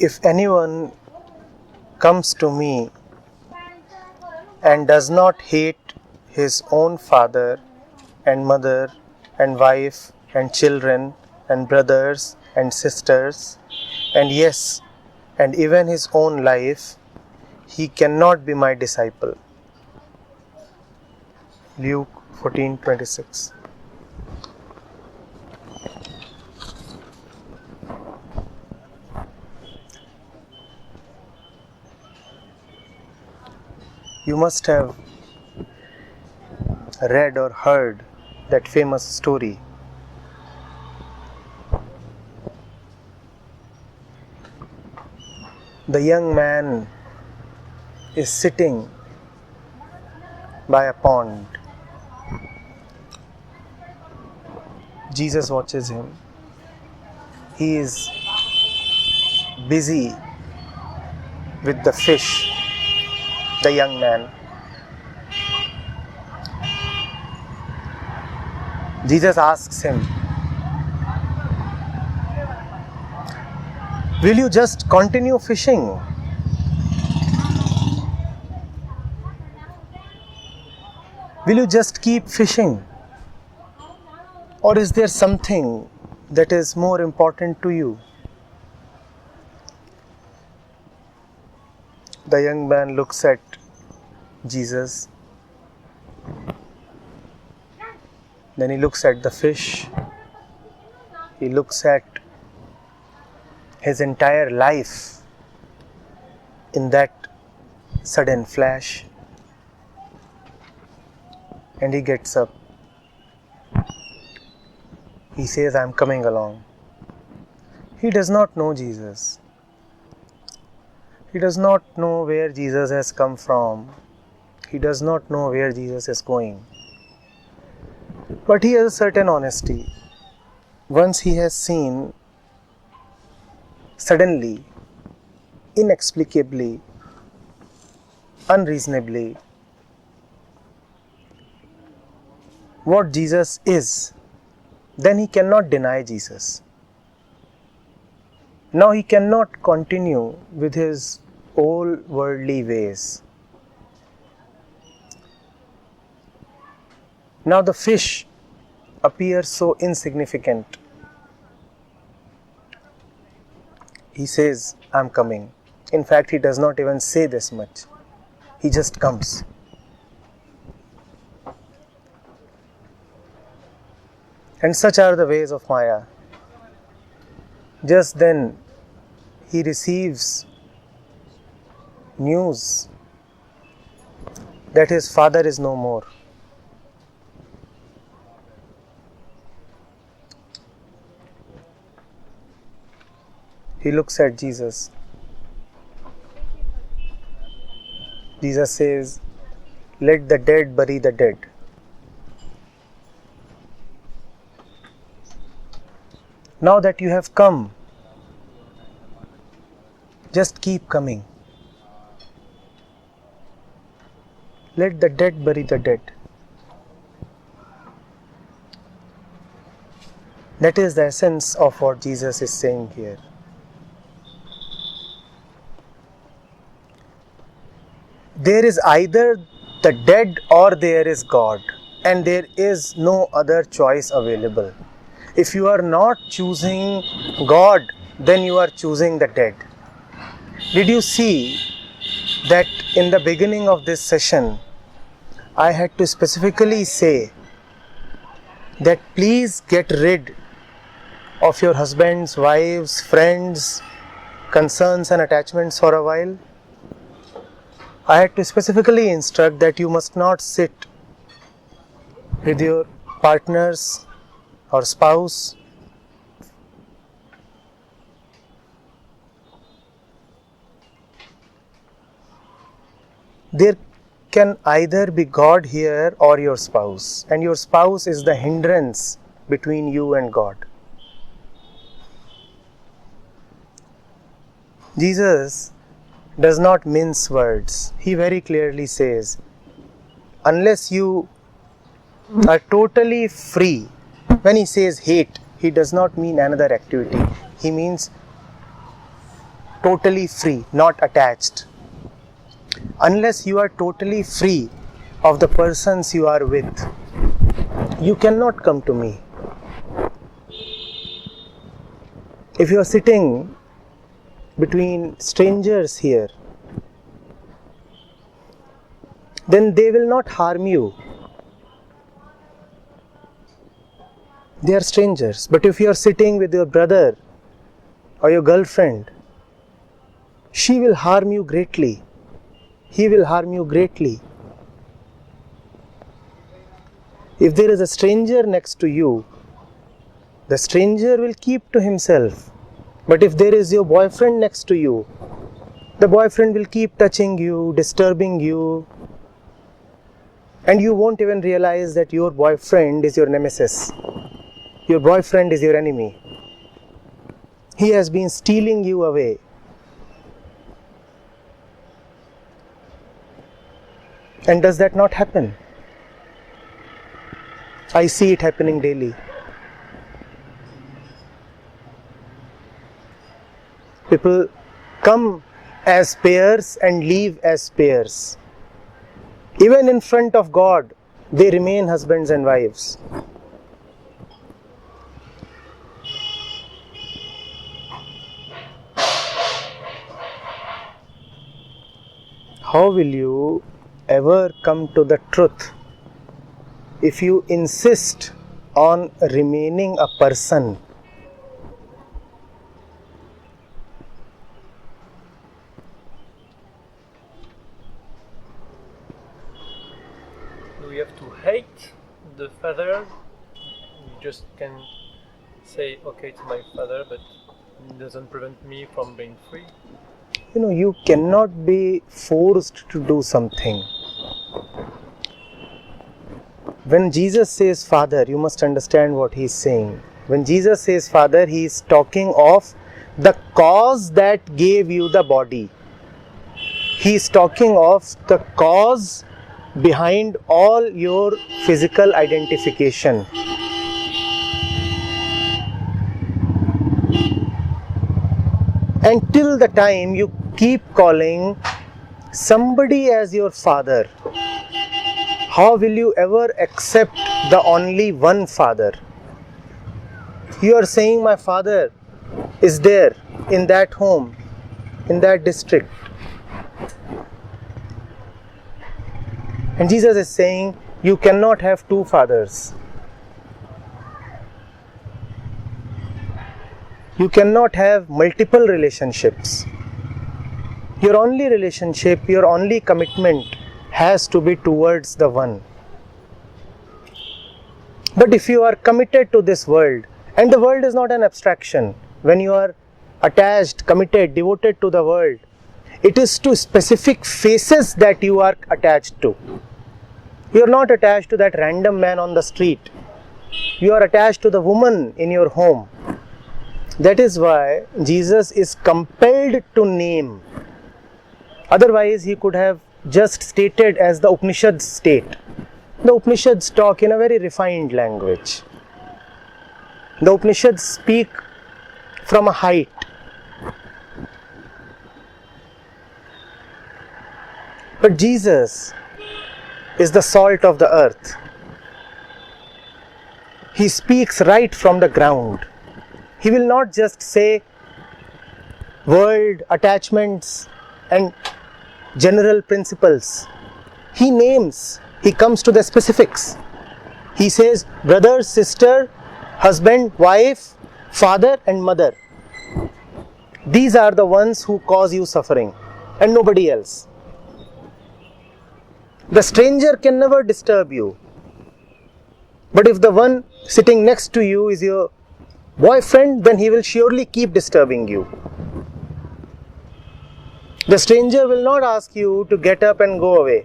If anyone comes to me and does not hate his own father and mother and wife and children and brothers and sisters, and yes, and even his own life, he cannot be my disciple. Luke 14:26. You must have read or heard that famous story. The young man is sitting by a pond. Jesus watches him. He is busy with the fish, the young man. Jesus asks him, "Will you just continue fishing? Will you just keep fishing? Or is there something that is more important to you?" The young man looks at Jesus. Then he looks at the fish. He looks at his entire life in that sudden flash. And he gets up. He says, "I'm coming along." He does not know Jesus. He does not know where Jesus has come from. He does not know where Jesus is going. But he has a certain honesty. Once he has seen, suddenly, inexplicably, unreasonably, what Jesus is, then he cannot deny Jesus. Now he cannot continue with his old worldly ways. Now the fish appears so insignificant. He says, "I'm coming." In fact, he does not even say this much. He just comes. And such are the ways of Maya. Just then, he receives news that his father is no more. He looks at Jesus. Jesus says, "Let the dead bury the dead." Now that you have come, just keep coming. Let the dead bury the dead. That is the essence of what Jesus is saying here. There is either the dead or there is God, and there is no other choice available. If you are not choosing God, then you are choosing the dead. Did you see that in the beginning of this session, I had to specifically say that please get rid of your husbands, wives, friends, concerns and attachments for a while? I had to specifically instruct that you must not sit with your partners or spouse. There can either be God here or your spouse, and your spouse is the hindrance between you and God. Jesus does not mince words. He very clearly says, unless you are totally free. When he says hate, he does not mean another activity. He means totally free, not attached. Unless you are totally free of the persons you are with, you cannot come to me. If you are sitting between strangers here, then they will not harm you. They are strangers. But if you are sitting with your brother or your girlfriend, she will harm you greatly. He will harm you greatly. If there is a stranger next to you, the stranger will keep to himself. But if there is your boyfriend next to you, the boyfriend will keep touching you, disturbing you, and you won't even realize that your boyfriend is your nemesis. Your boyfriend is your enemy. He has been stealing you away. And does that not happen? I see it happening daily. People come as pairs and leave as pairs. Even in front of God, they remain husbands and wives. How will you ever come to the truth if you insist on remaining a person? Do we have to hate the father? You just can say, okay, it's my father, but it doesn't prevent me from being free. You cannot be forced to do something. When Jesus says Father, you must understand what he is saying. When Jesus says Father, he is talking of the cause that gave you the body. He is talking of the cause behind all your physical identification. Until the time you keep calling somebody as your father, how will you ever accept the only one father? You are saying my father is there in that home, in that district. And Jesus is saying you cannot have two fathers. You cannot have multiple relationships. Your only relationship, your only commitment has to be towards the one. But if you are committed to this world, and the world is not an abstraction, when you are attached, committed, devoted to the world, it is to specific faces that you are attached to. You are not attached to that random man on the street. You are attached to the woman in your home. That is why Jesus is compelled to name. Otherwise, he could have just stated as the Upanishads state. The Upanishads talk in a very refined language. The Upanishads speak from a height. But Jesus is the salt of the earth. He speaks right from the ground. He will not just say world, attachments and general principles. He names, he comes to the specifics. He says brother, sister, husband, wife, father and mother. These are the ones who cause you suffering and nobody else. The stranger can never disturb you. But if the one sitting next to you is your boyfriend, then he will surely keep disturbing you. The stranger will not ask you to get up and go away.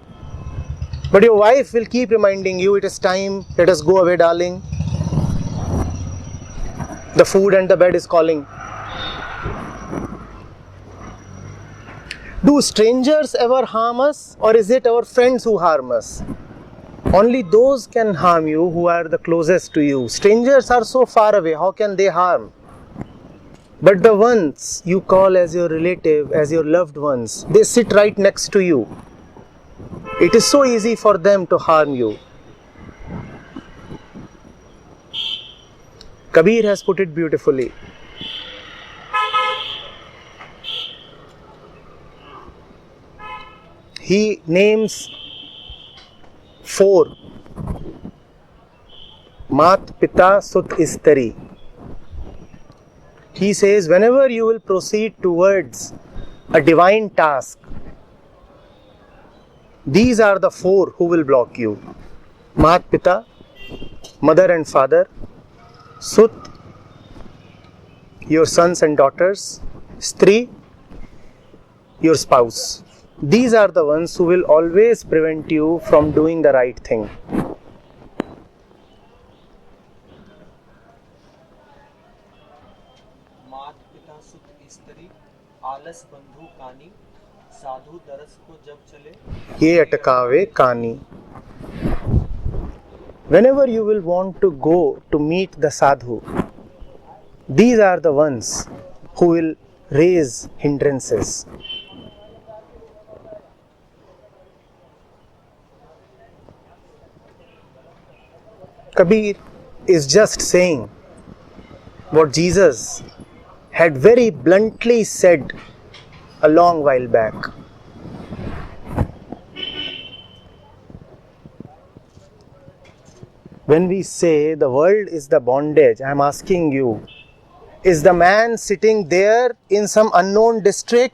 But your wife will keep reminding you, it is time, let us go away, darling. The food and the bed is calling. Do strangers ever harm us, or is it our friends who harm us? Only those can harm you who are the closest to you. Strangers are so far away, how can they harm? But the ones you call as your relative, as your loved ones, they sit right next to you. It is so easy for them to harm you. Kabir has put it beautifully. He names 4. Mat, Pita, Sut, Istari. He says, whenever you will proceed towards a divine task, these are the 4 who will block you. Mat, Pita, mother and father. Sut, your sons and daughters. Stri, your spouse. These are the ones who will always prevent you from doing the right thing. मात पिता सुत स्त्री आलस बंधु कानी साधु दरस को जब चले Ye atakave kani. Whenever you will want to go to meet the sadhu, these are the ones who will raise hindrances. Kabir is just saying what Jesus had very bluntly said a long while back. When we say the world is the bondage, I am asking you, is the man sitting there in some unknown district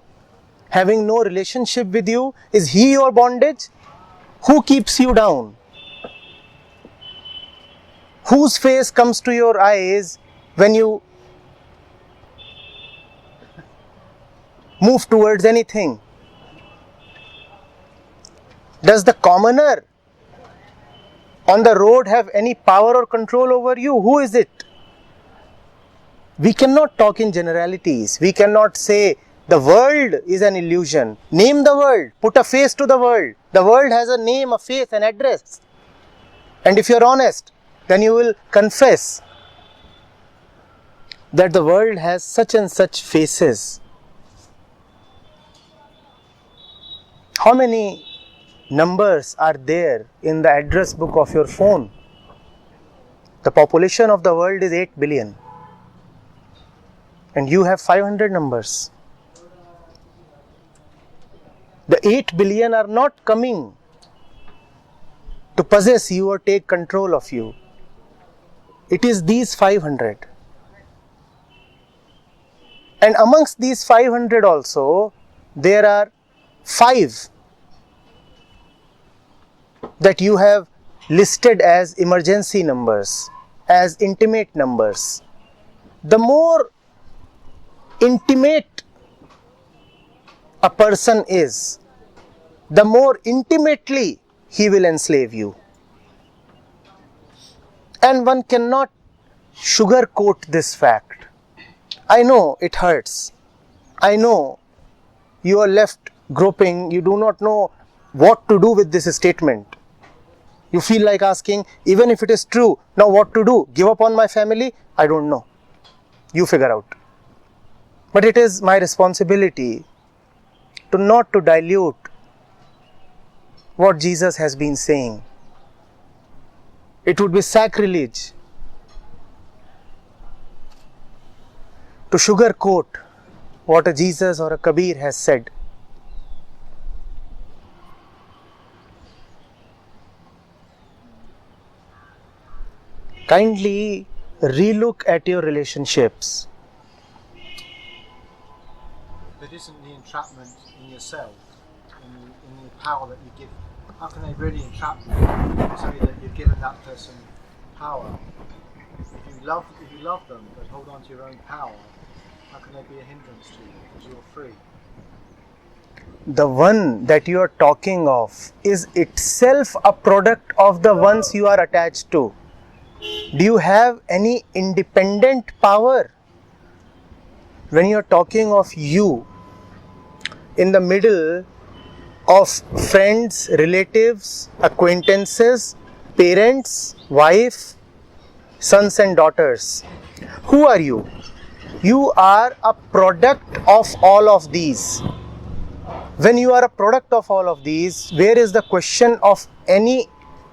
having no relationship with you, is he your bondage? Who keeps you down? Whose face comes to your eyes when you move towards anything? Does the commoner on the road have any power or control over you? Who is it? We cannot talk in generalities. We cannot say the world is an illusion. Name the world. Put a face to the world. The world has a name, a face, an address. And if you are honest, then you will confess that the world has such and such faces. How many numbers are there in the address book of your phone? The population of the world is 8 billion. And you have 500 numbers. The 8 billion are not coming to possess you or take control of you. It is these 500. And amongst these 500 also, there are 5 that you have listed as emergency numbers, as intimate numbers. The more intimate a person is, the more intimately he will enslave you. And one cannot sugarcoat this fact. I know it hurts. I know you are left groping. You do not know what to do with this statement. You feel like asking, even if it is true, now what to do? Give up on my family? I don't know. You figure out. But it is my responsibility to not to dilute what Jesus has been saying. It would be sacrilege to sugarcoat what a Jesus or a Kabir has said. Kindly relook at your relationships. But isn't the entrapment in yourself, in the power that you give? How can they really entrap you? Say that you've given that person power. If you love them, but hold on to your own power, how can they be a hindrance to you? Because you're free. The one that you are talking of is itself a product of the ones you are attached to. Do you have any independent power? When you are talking of you, in the middle of friends, relatives, acquaintances, parents, wife, sons and daughters, who are you? You are a product of all of these. When you are a product of all of these, where is the question of any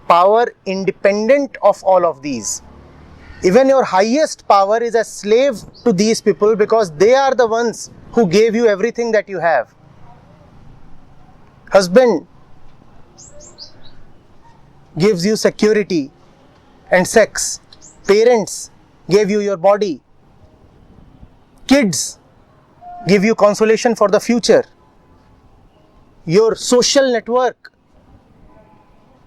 power independent of all of these? Even your highest power is a slave to these people because they are the ones who gave you everything that you have. Husband gives you security and sex. Parents gave you your body. Kids give you consolation for the future. Your social network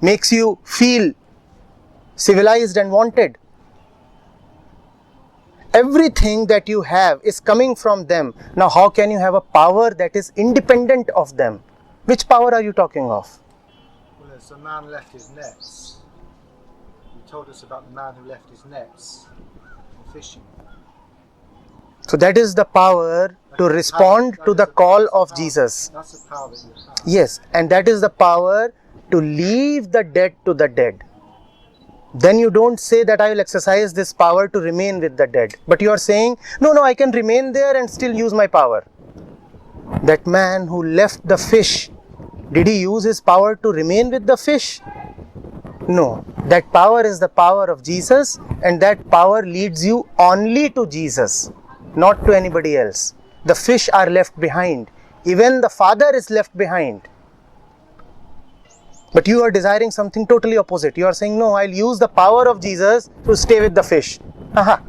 makes you feel civilized and wanted. Everything that you have is coming from them. Now, how can you have a power that is independent of them? Which power are you talking of? Well, as the man left his nets, you told us about the man who left his nets and fishing. So that is the power to respond to the call of Jesus. That's the power that you have. Yes, and that is the power to leave the dead to the dead. Then you don't say that I will exercise this power to remain with the dead. But you are saying, no, I can remain there and still use my power. That man who left the fish, did he use his power to remain with the fish? No, that power is the power of Jesus, and that power leads you only to Jesus, not to anybody else. The fish are left behind. Even the Father is left behind. But you are desiring something totally opposite. You are saying, no, I'll use the power of Jesus to stay with the fish. Aha.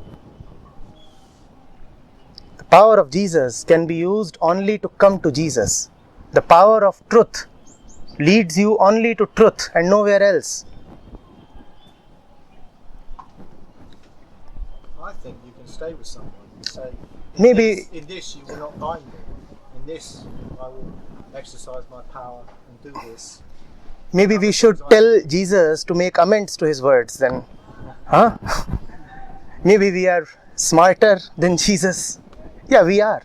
The power of Jesus can be used only to come to Jesus. The power of truth leads you only to truth and nowhere else. I think you can stay with someone and say, in this you will not bind me. In this I will exercise my power and do this. Maybe we should tell Jesus to make amends to his words then. Huh? Maybe we are smarter than Jesus. Yeah, we are.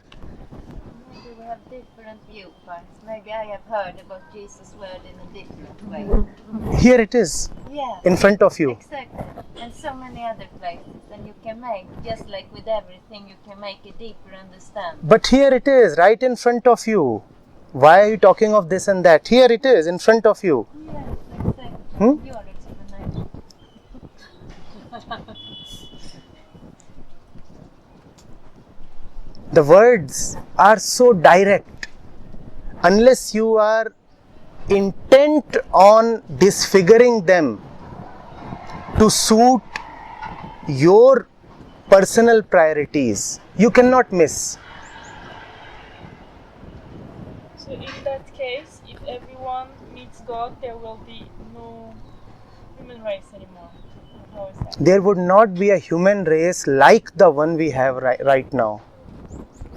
Maybe we have different viewpoints. Maybe I have heard about Jesus' word in a different way. Here it is. Yeah. In front of you. Exactly. And so many other places. And you can make, just like with everything, you can make a deeper understanding. But here it is, right in front of you. Why are you talking of this and that? Here it is, in front of you. Yes, exactly. Hmm? Your explanation. The words are so direct. Unless you are intent on disfiguring them to suit your personal priorities, you cannot miss. So in that case, if everyone meets God, there will be no human race anymore. How is that? There would not be a human race like the one we have right now.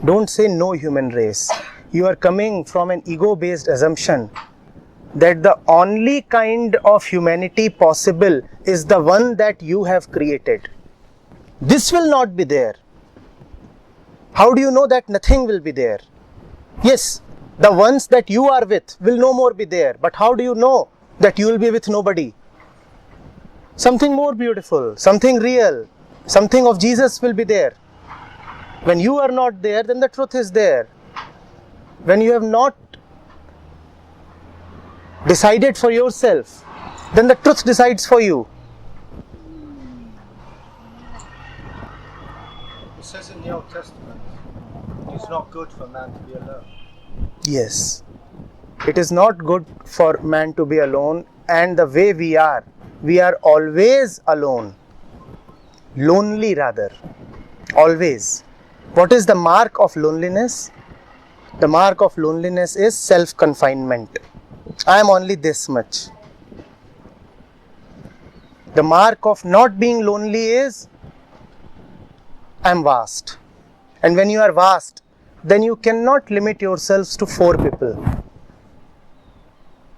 Don't say no human race. You are coming from an ego-based assumption that the only kind of humanity possible is the one that you have created. This will not be there. How do you know that nothing will be there? Yes, the ones that you are with will no more be there. But how do you know that you will be with nobody? Something more beautiful, something real, something of Jesus will be there. When you are not there, then the truth is there. When you have not decided for yourself, then the truth decides for you. It says in the Old Testament, it's not good for man to be alone. Yes, it is not good for man to be alone, and the way we are always alone. Lonely rather, always. What is the mark of loneliness? The mark of loneliness is self-confinement. I am only this much. The mark of not being lonely is I am vast. And when you are vast, then you cannot limit yourselves to 4 people.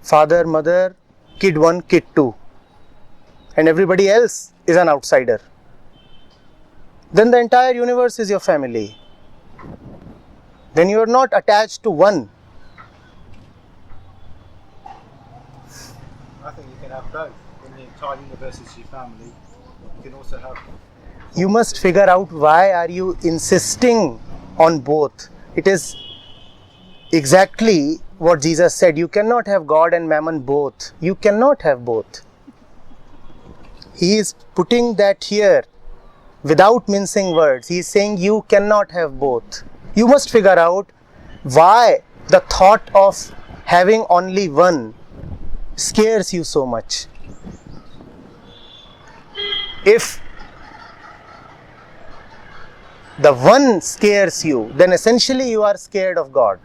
Father, mother, kid 1, kid 2. And everybody else is an outsider. Then the entire universe is your family. Then you are not attached to one. I think you can have both. When the entire universe is your family, you can also have you must figure out why are you insisting on both. It is exactly what Jesus said. You cannot have God and mammon both. You cannot have both. He is putting that here without mincing words. He is saying you cannot have both. You must figure out why the thought of having only one scares you so much. If the one scares you, then essentially you are scared of God.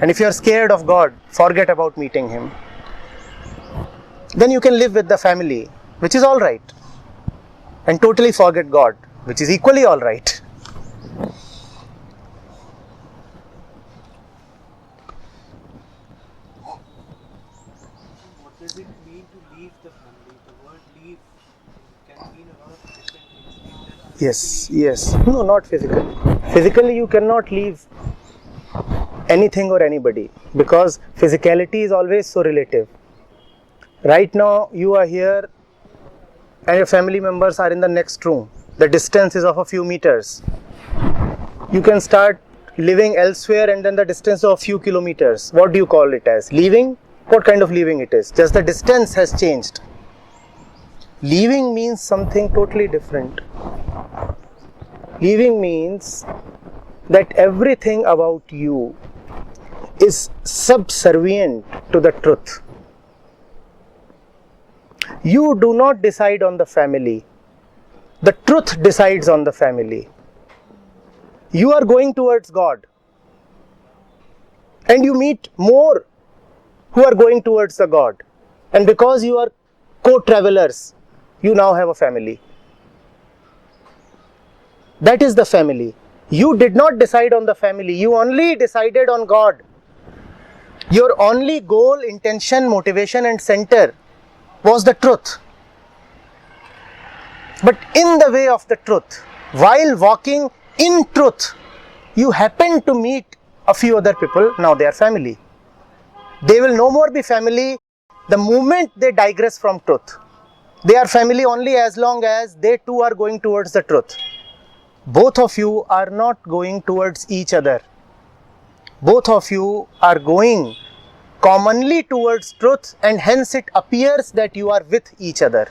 And if you are scared of God, forget about meeting Him. Then you can live with the family, which is all right, and totally forget God, which is equally all right. What does it mean to leave the family? The word leave can mean a lot of different things. Yes. No, not physically. Physically you cannot leave anything or anybody, because physicality is always so relative. Right now you are here and your family members are in the next room. The distance is of a few meters. You can start living elsewhere and then the distance of a few kilometers. What do you call it as? Leaving? What kind of leaving it is? Just the distance has changed. Leaving means something totally different. Leaving means that everything about you is subservient to the truth. You do not decide on the family. The truth decides on the family. You are going towards God. And you meet more who are going towards the God. And because you are co-travelers, you now have a family. That is the family. You did not decide on the family. You only decided on God. Your only goal, intention, motivation and center was the truth. But in the way of the truth, while walking in truth, you happen to meet a few other people. Now they are family. They will no more be family the moment they digress from truth. They are family only as long as they too are going towards the truth. Both of you are not going towards each other. Both of you are going commonly towards truth, and hence it appears that you are with each other.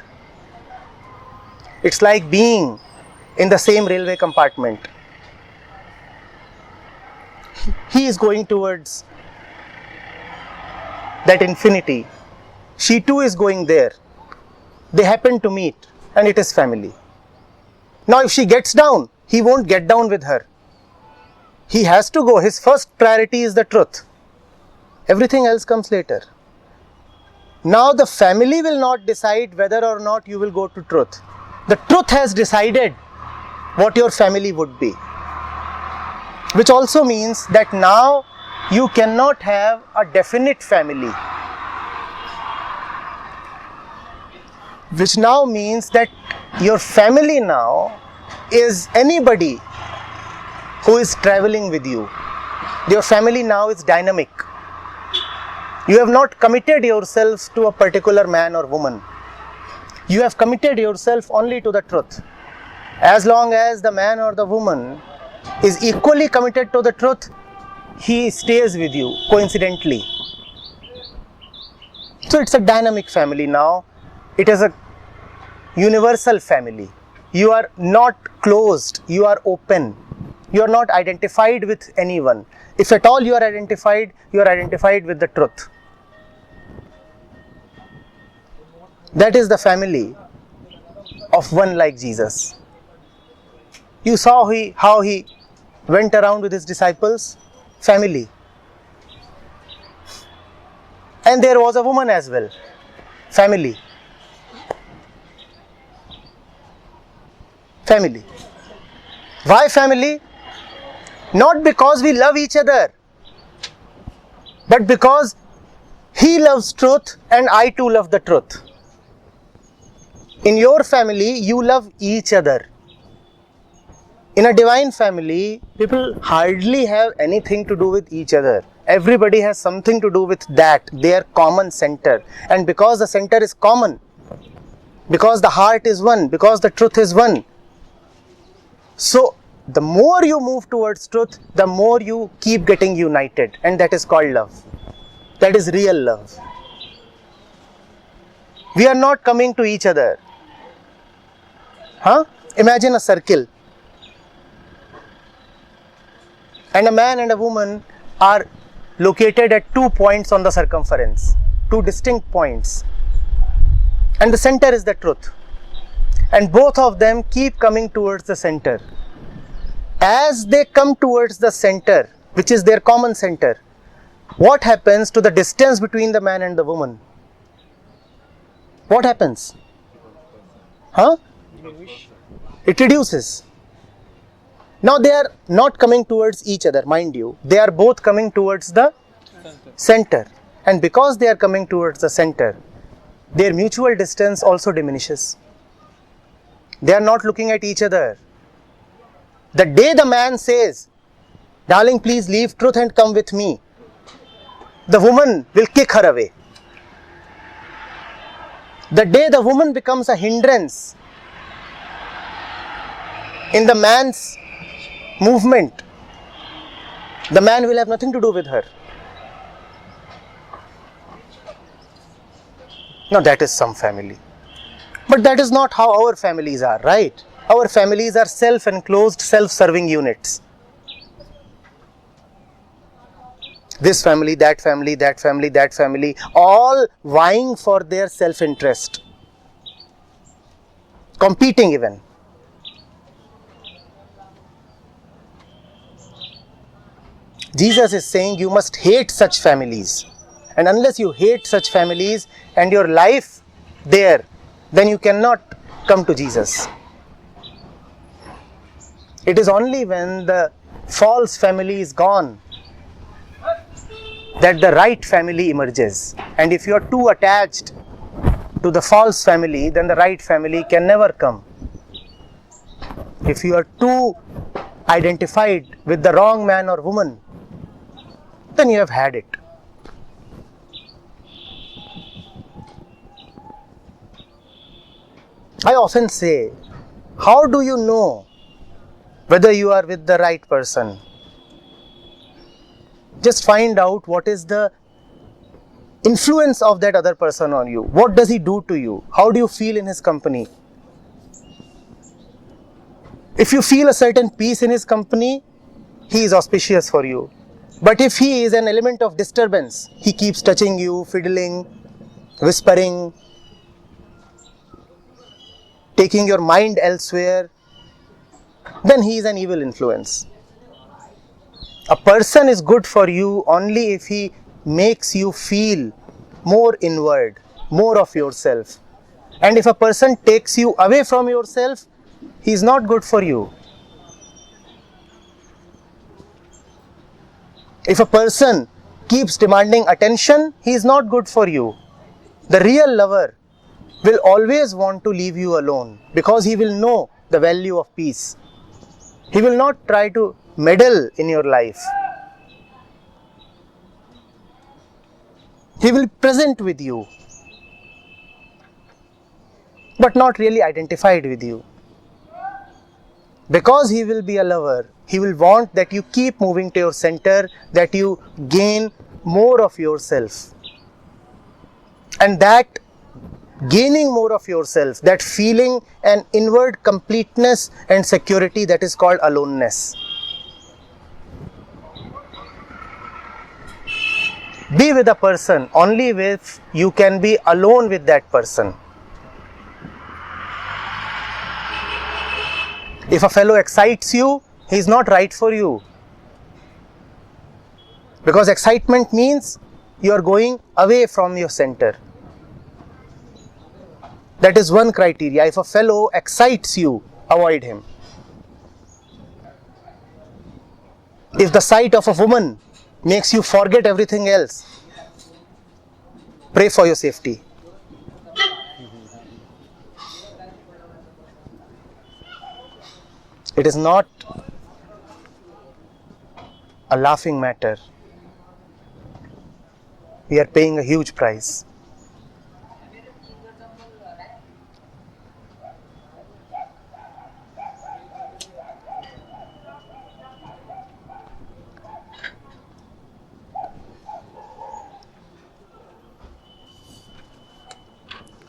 It's like being in the same railway compartment. He is going towards that infinity. She too is going there. They happen to meet and it is family. Now if she gets down, he won't get down with her. He has to go. His first priority is the truth. Everything else comes later. Now the family will not decide whether or not you will go to truth. The truth has decided what your family would be. Which also means that now you cannot have a definite family. Which now means that your family now is anybody who is traveling with you. Your family now is dynamic. You have not committed yourself to a particular man or woman. You have committed yourself only to the truth. As long as the man or the woman is equally committed to the truth, he stays with you coincidentally. So it's a dynamic family now. It is a universal family. You are not closed, you are open. You are not identified with anyone. If at all you are identified with the truth. That is the family of one like Jesus. You saw how he went around with his disciples. Family. And there was a woman as well. Family. Family. Why family? Not because we love each other, but because he loves truth and I too love the truth. In your family, you love each other. In a divine family, people hardly have anything to do with each other. Everybody has something to do with that, their common center. And because the center is common, because the heart is one, because the truth is one, So the more you move towards truth, the more you keep getting united, and that is called love. That is real love. We are not coming to each other. Imagine a circle, and a man and a woman are located at 2 points on the circumference, 2 distinct points, and the center is the truth, and both of them keep coming towards the center. As they come towards the center, which is their common center, what happens to the distance between the man and the woman? What happens? It reduces. Now they are not coming towards each other, mind you. They are both coming towards the center. And because they are coming towards the center, their mutual distance also diminishes. They are not looking at each other. The day the man says, "Darling, please leave truth and come with me," the woman will kick her away. The day the woman becomes a hindrance in the man's movement, the man will have nothing to do with her. Now that is some family. But that is not how our families are, right? Our families are self-enclosed, self-serving units. This family, that family, that family, that family, all vying for their self-interest, competing even. Jesus is saying you must hate such families, and unless you hate such families and your life there, then you cannot come to Jesus. It is only when the false family is gone that the right family emerges. And if you are too attached to the false family, then the right family can never come. If you are too identified with the wrong man or woman, then you have had it. I often say, how do you know whether you are with the right person? Just find out what is the influence of that other person on you. What does he do to you? How do you feel in his company? If you feel a certain peace in his company, he is auspicious for you. But if he is an element of disturbance, he keeps touching you, fiddling, whispering, taking your mind elsewhere, then he is an evil influence. A person is good for you only if he makes you feel more inward, more of yourself. And if a person takes you away from yourself, he is not good for you. If a person keeps demanding attention, he is not good for you. The real lover will always want to leave you alone because he will know the value of peace. He will not try to meddle in your life. He will be present with you, but not really identified with you. Because he will be a lover, he will want that you keep moving to your center, that you gain more of yourself. And that gaining more of yourself, that feeling an inward completeness and security, that is called aloneness. Be with a person only if you can be alone with that person. If a fellow excites you, he is not right for you. Because excitement means you are going away from your center. That is one criteria. If a fellow excites you, avoid him. If the sight of a woman makes you forget everything else, pray for your safety. It is not a laughing matter. We are paying a huge price.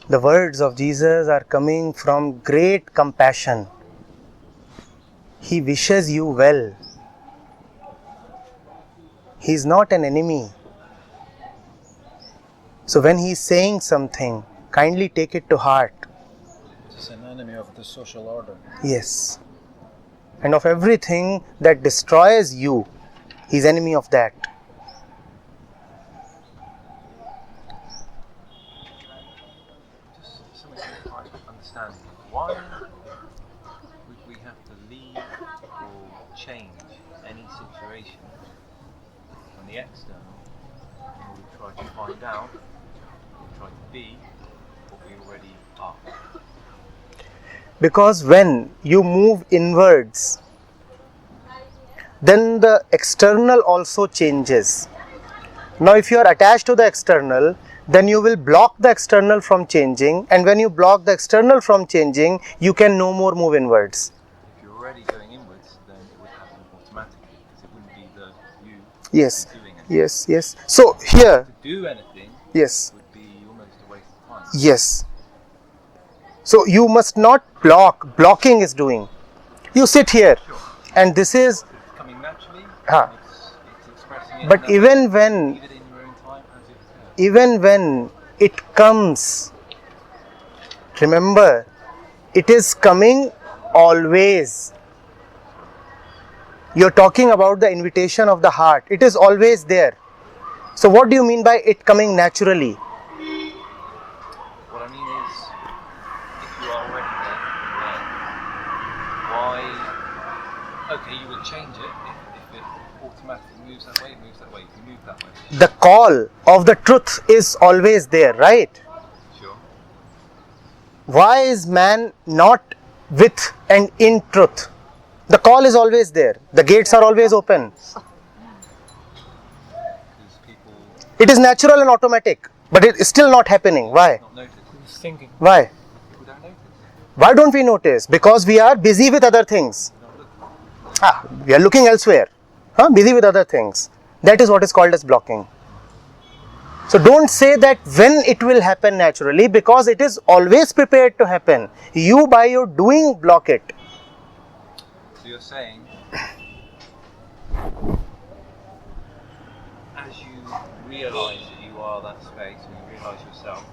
The words of Jesus are coming from great compassion. He wishes you well. He is not an enemy. So when he is saying something, kindly take it to heart. It's an enemy of the social order. Yes. And of everything that destroys you, he is enemy of that. Just something to try to understand. Why would we have to leave or change any situation from the external in order to try to find out or try to be what we already are? Because when you move inwards, then the external also changes. Now if you are attached to the external, then you will block the external from changing, and when you block the external from changing, you can no more move inwards. If you're already going inwards, then it would happen automatically because it wouldn't be the you Yes, doing anything. yes. So here, To do anything yes, would be almost a waste of time. yes. So you must not block. Blocking is doing. You sit here, Sure. and this is. It's coming naturally. Ah. It's expressing it. But and even when, leave it in your own time as it occurs. even when it comes, remember, it is coming always. You're talking about the invitation of the heart. It is always there. So what do you mean by it coming naturally? What I mean is, if you are already there, then why? Okay, you would change it if it automatically moves that way. It moves that way. You move that way. The call of the truth is always there, right? Sure. Why is man not with and in truth? The call is always there. The gates are always open. Because people It is natural and automatic, but it is still not happening. Why? not notice. He's thinking. Why? People don't notice. Why don't we notice? Because we are busy with other things. They don't look. We are looking elsewhere. Busy with other things. That is what is called as blocking. So don't say that when it will happen naturally, because it is always prepared to happen. You by your doing block it. So you're saying, as you realise that you are that space, and you realise yourself,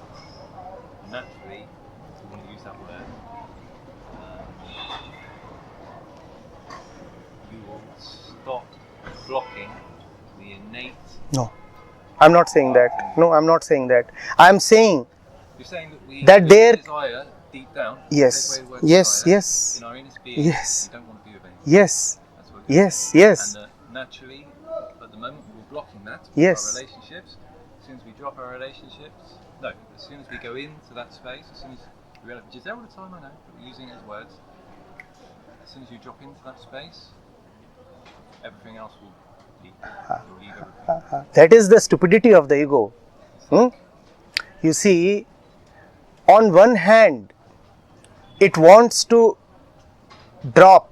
naturally, if you want to use that word, you will stop blocking the innate. No, I'm not saying that. No, I'm not saying that. I'm saying You're saying that we That there- desire deep down. Yes, take away the word yes, desire, yes. In our innerst being, Yes. we don't want to be with anyone. yes, That's what yes. And naturally, at the moment, we're blocking that. with Yes. Our relationships. As soon as we drop our relationships, as soon as we go into that space, as soon as we realize, which is there all the time, I know, but we're using it as words. As soon as you drop into that space, everything else will leave. You'll leave everything. That is the stupidity of the ego. You see, on one hand, it wants to drop.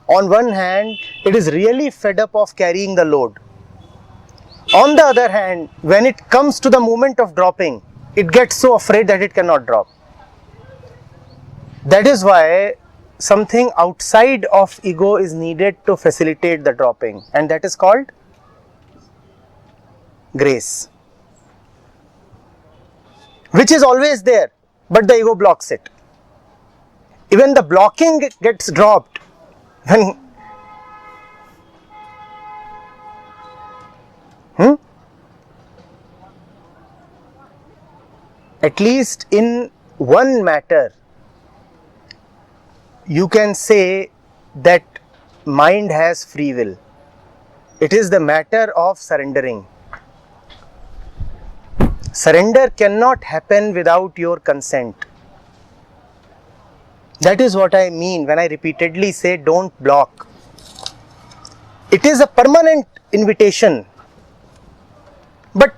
On one hand, it is really fed up of carrying the load. On the other hand, when it comes to the moment of dropping, it gets so afraid that it cannot drop. That is why something outside of ego is needed to facilitate the dropping, and that is called grace, which is always there, but the ego blocks it. Even the blocking gets dropped when at least in one matter you can say that mind has free will. It is the matter of surrendering. Surrender cannot happen without your consent. That is what I mean when I repeatedly say don't block. It is a permanent invitation, but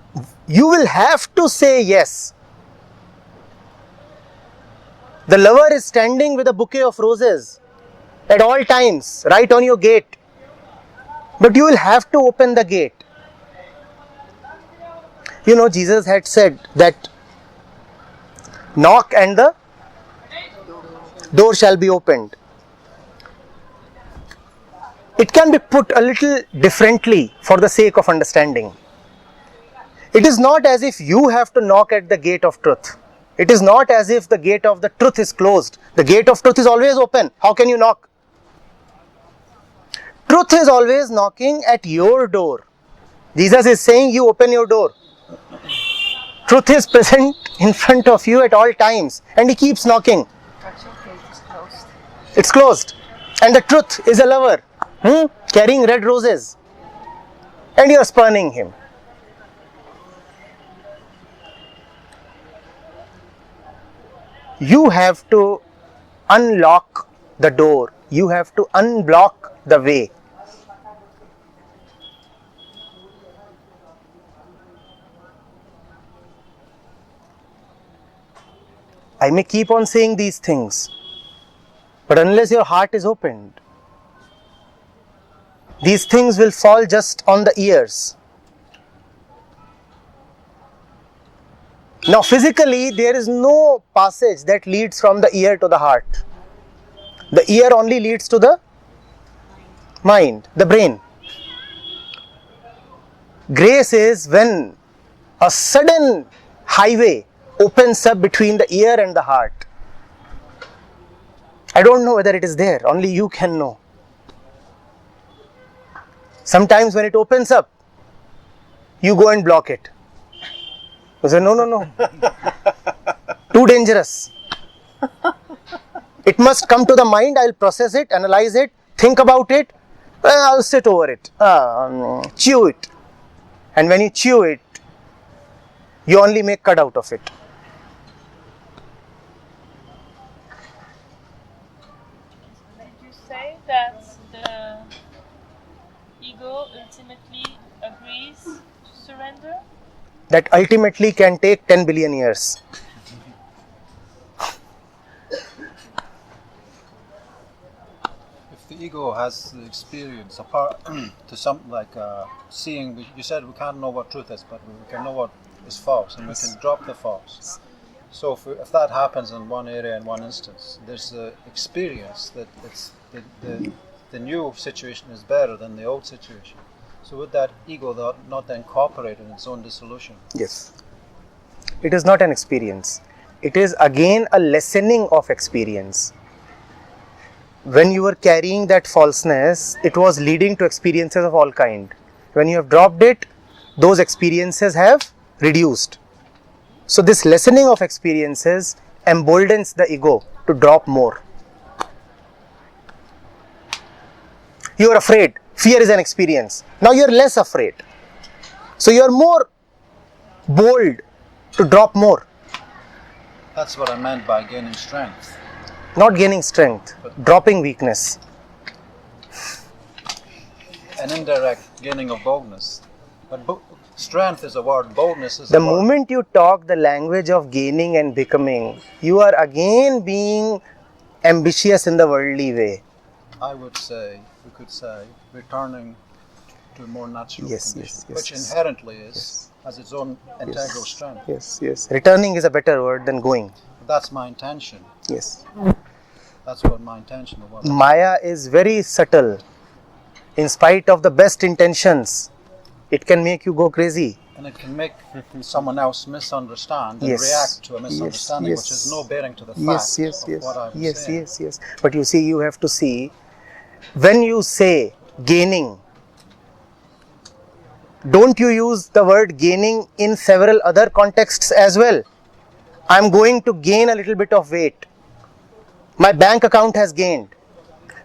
you will have to say yes. The lover is standing with a bouquet of roses at all times, right on your gate, but you will have to open the gate. You know, Jesus had said that Knock and the door shall be opened. It can be put a little differently for the sake of understanding. It is not as if you have to knock at the gate of truth. It is not as if the gate of the truth is closed. The gate of truth is always open. How can you knock? Truth is always knocking at your door. Jesus is saying, you open your door. Truth is present in front of you at all times, and he keeps knocking. It's closed. And the truth is a lover, carrying red roses, and you are spurning him. You have to unlock the door. You have to unblock the way. I may keep on saying these things, but unless your heart is opened, these things will fall just on the ears. Now, physically, there is no passage that leads from the ear to the heart. The ear only leads to the mind, the brain. Grace is when a sudden highway opens up between the ear and the heart. I don't know whether it is there, only you can know. Sometimes when it opens up, you go and block it. You say, no. Too dangerous. It must come to the mind, I'll process it, analyze it, think about it, I'll sit over it, chew it. And when you chew it, you only make cud out of it. Did you say that the ego ultimately agrees to surrender? That ultimately can take 10 billion years. If the ego has the experience apart to something like seeing, you said we can't know what truth is, but we can know what is false, and we can drop the false. So if that happens in one area, in one instance, there's the experience that it's the new situation is better than the old situation. So would that ego not then cooperate in its own dissolution? Yes. It is not an experience. It is again a lessening of experience. When you were carrying that falseness, it was leading to experiences of all kind. When you have dropped it, those experiences have reduced. So this lessening of experiences emboldens the ego to drop more. You are afraid. Fear is an experience. Now you are less afraid. So you are more bold to drop more. That's what I meant by gaining strength. Not gaining strength, dropping weakness. An indirect gaining of boldness. But strength is a word, boldness is The a word. moment you talk the language of gaining and becoming, you are again being ambitious in the worldly way. I would say, we could say, returning to a more natural condition, which yes. inherently has its own integral strength. Yes. Returning is a better word than going. That's my intention. Yes. That's what my intention was. Maya is very subtle. In spite of the best intentions, it can make you go crazy. And it can make someone else misunderstand and Yes. react to a misunderstanding, Yes. which has no bearing to the fact of what I'm saying. Yes. But you see, you have to see, when you say gaining, don't you use the word gaining in several other contexts as well? I'm going to gain a little bit of weight. My bank account has gained.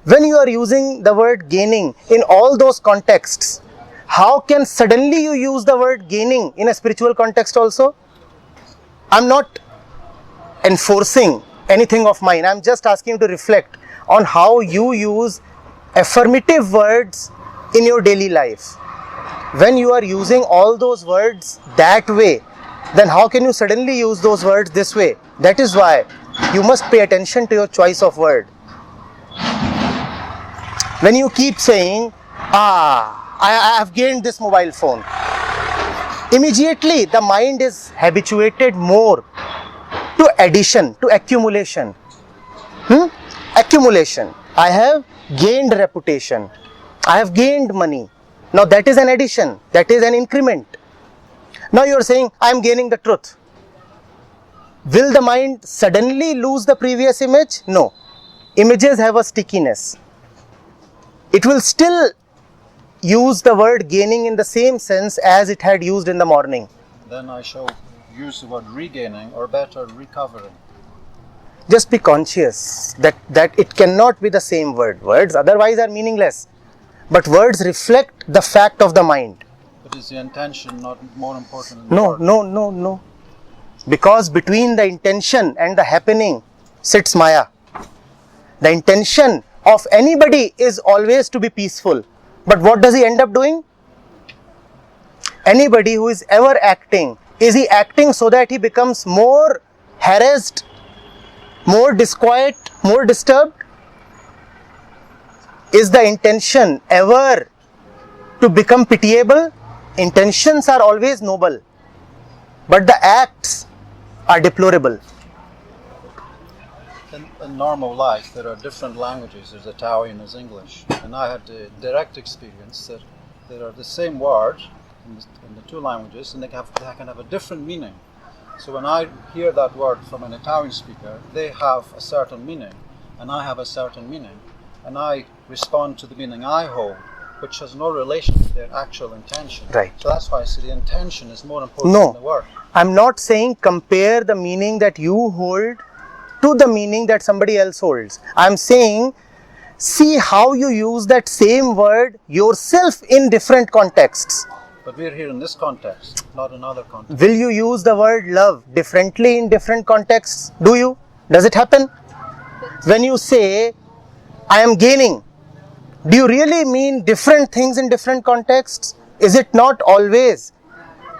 When you are using the word gaining in all those contexts, how can suddenly you use the word gaining in a spiritual context also? I'm not enforcing anything of mine. I'm just asking you to reflect on how you use affirmative words in your daily life. When you are using all those words that way, then how can you suddenly use those words this way? That is why you must pay attention to your choice of word. When you keep saying, I have gained this mobile phone, immediately the mind is habituated more to addition, to accumulation. Accumulation. I have gained reputation. I have gained money. Now that is an addition. That is an increment. Now you are saying, I am gaining the truth. Will the mind suddenly lose the previous image? No. Images have a stickiness. It will still use the word gaining in the same sense as it had used in the morning. Then I shall use the word regaining, or better, recovering. Just be conscious that it cannot be the same word. Words otherwise are meaningless. But words reflect the fact of the mind. But is the intention not more important than the word? No. Because between the intention and the happening sits Maya. The intention of anybody is always to be peaceful. But what does he end up doing? Anybody who is ever acting, is he acting so that he becomes more harassed, more disquiet, more disturbed? Is the intention ever to become pitiable? Intentions are always noble, but the acts are deplorable. In normal life, there are different languages. There's Italian, there's English. And I had the direct experience that there are the same words in the two languages, and they can have a different meaning. So when I hear that word from an Italian speaker, they have a certain meaning, and I have a certain meaning. And I respond to the meaning I hold, which has no relation to their actual intention. Right. So that's why I say the intention is more important than the word. I'm not saying compare the meaning that you hold to the meaning that somebody else holds. I'm saying see how you use that same word yourself in different contexts. But we're here in this context, not in other contexts. Will you use the word love differently in different contexts? Do you? Does it happen? When you say, I am gaining, do you really mean different things in different contexts? Is it not always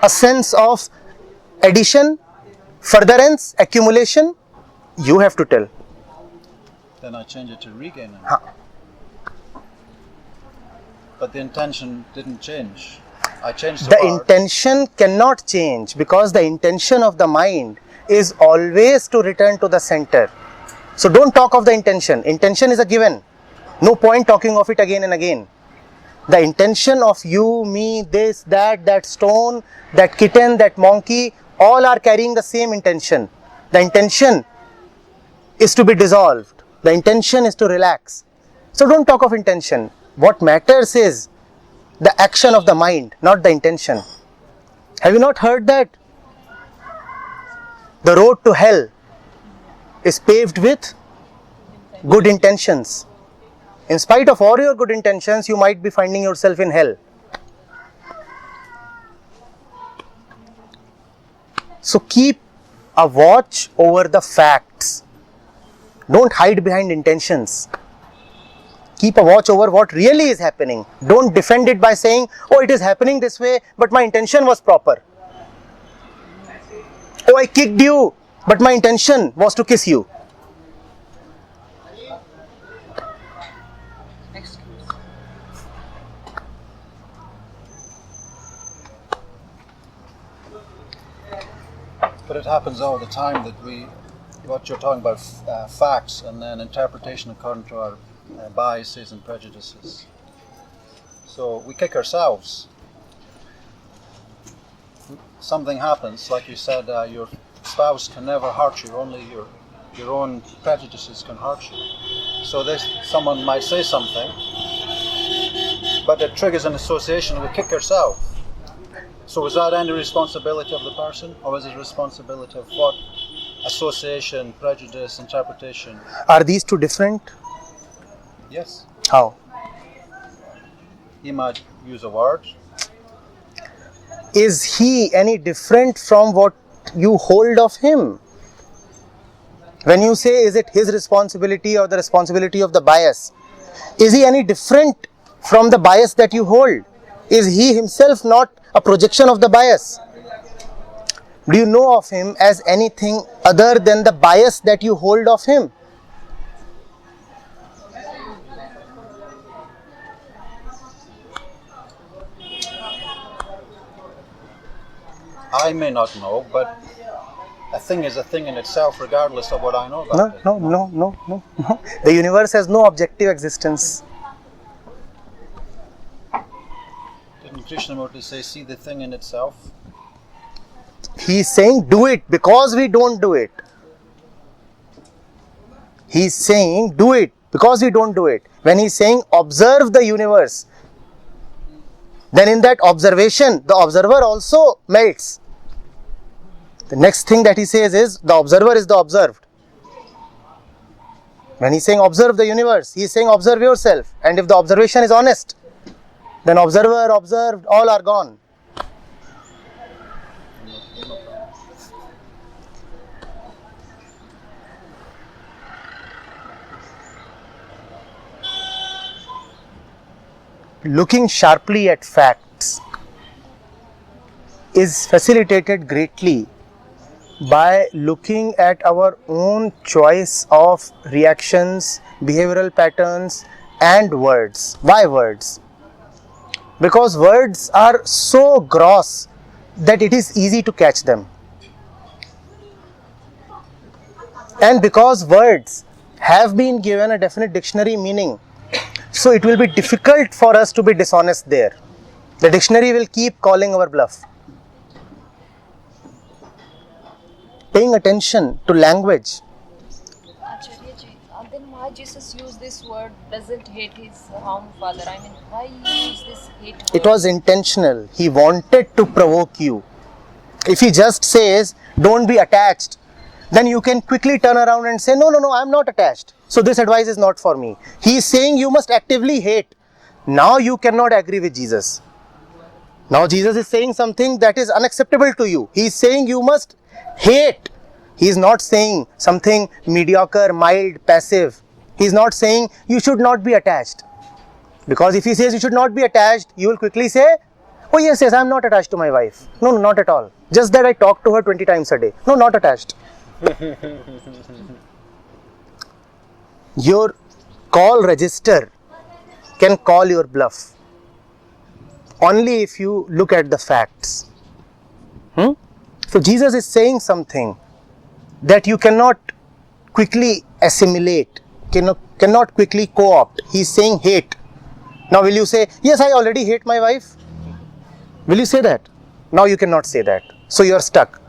a sense of addition, furtherance, accumulation? You have to tell. Then I change it to regaining. But the intention didn't change. I changed the word. Intention cannot change because the intention of the mind is always to return to the center. So don't talk of the intention. Intention is a given. No point talking of it again and again. The intention of you, me, this, that stone, that kitten, that monkey, all are carrying the same intention. The intention is to be dissolved. The intention is to relax. So don't talk of intention. What matters is the action of the mind, not the intention. Have you not heard that? The road to hell is paved with good intentions. In spite of all your good intentions, you might be finding yourself in hell. So keep a watch over the facts. Don't hide behind intentions. Keep a watch over what really is happening. Don't defend it by saying, oh, it is happening this way, but my intention was proper. Oh, I kicked you, but my intention was to kiss you. But it happens all the time that what you're talking about, facts and then interpretation according to our biases and prejudices. So we kick ourselves. Something happens, like you said, your spouse can never hurt you, only your own prejudices can hurt you. So someone might say something, but it triggers an association and we kick ourselves. So is that any responsibility of the person, or is it responsibility of what? Association, prejudice, interpretation. Are these two different? Yes. How? He might use a word. Is he any different from what you hold of him? When you say, is it his responsibility or the responsibility of the bias? Is he any different from the bias that you hold? Is he himself not a projection of the bias? Do you know of him as anything other than the bias that you hold of him? I may not know, but a thing is a thing in itself, regardless of what I know No, about it. no. The universe has no objective existence. Didn't Krishnamurti say, see the thing in itself? He is saying do it because we don't do it. He is saying do it because we don't do it. When he is saying observe the universe, then in that observation, the observer also melts. The next thing that he says is the observer is the observed. When he is saying observe the universe, he is saying observe yourself. And if the observation is honest, then observer, observed, all are gone. Looking sharply at facts is facilitated greatly by looking at our own choice of reactions, behavioral patterns and words. Why words? Because words are so gross that it is easy to catch them. And because words have been given a definite dictionary meaning, so it will be difficult for us to be dishonest there. The dictionary will keep calling our bluff. Paying attention to language. Acharya ji, then why Jesus used this word doesn't hate his harm father? I mean, why he used this hate word? It was intentional. He wanted to provoke you. If he just says, don't be attached, then you can quickly turn around and say, no, I am not attached. So this advice is not for me. He is saying you must actively hate. Now you cannot agree with Jesus. Now Jesus is saying something that is unacceptable to you. He is saying you must hate. He is not saying something mediocre, mild, passive. He is not saying you should not be attached. Because if he says you should not be attached, you will quickly say, oh yes, I am not attached to my wife. No, not at all. Just that I talk to her 20 times a day. No, not attached. Your call register can call your bluff only if you look at the facts. So Jesus is saying something that you cannot quickly assimilate, cannot quickly co-opt. He is saying hate. Now will you say, yes, I already hate my wife? Will you say that? Now you cannot say that. So you are stuck.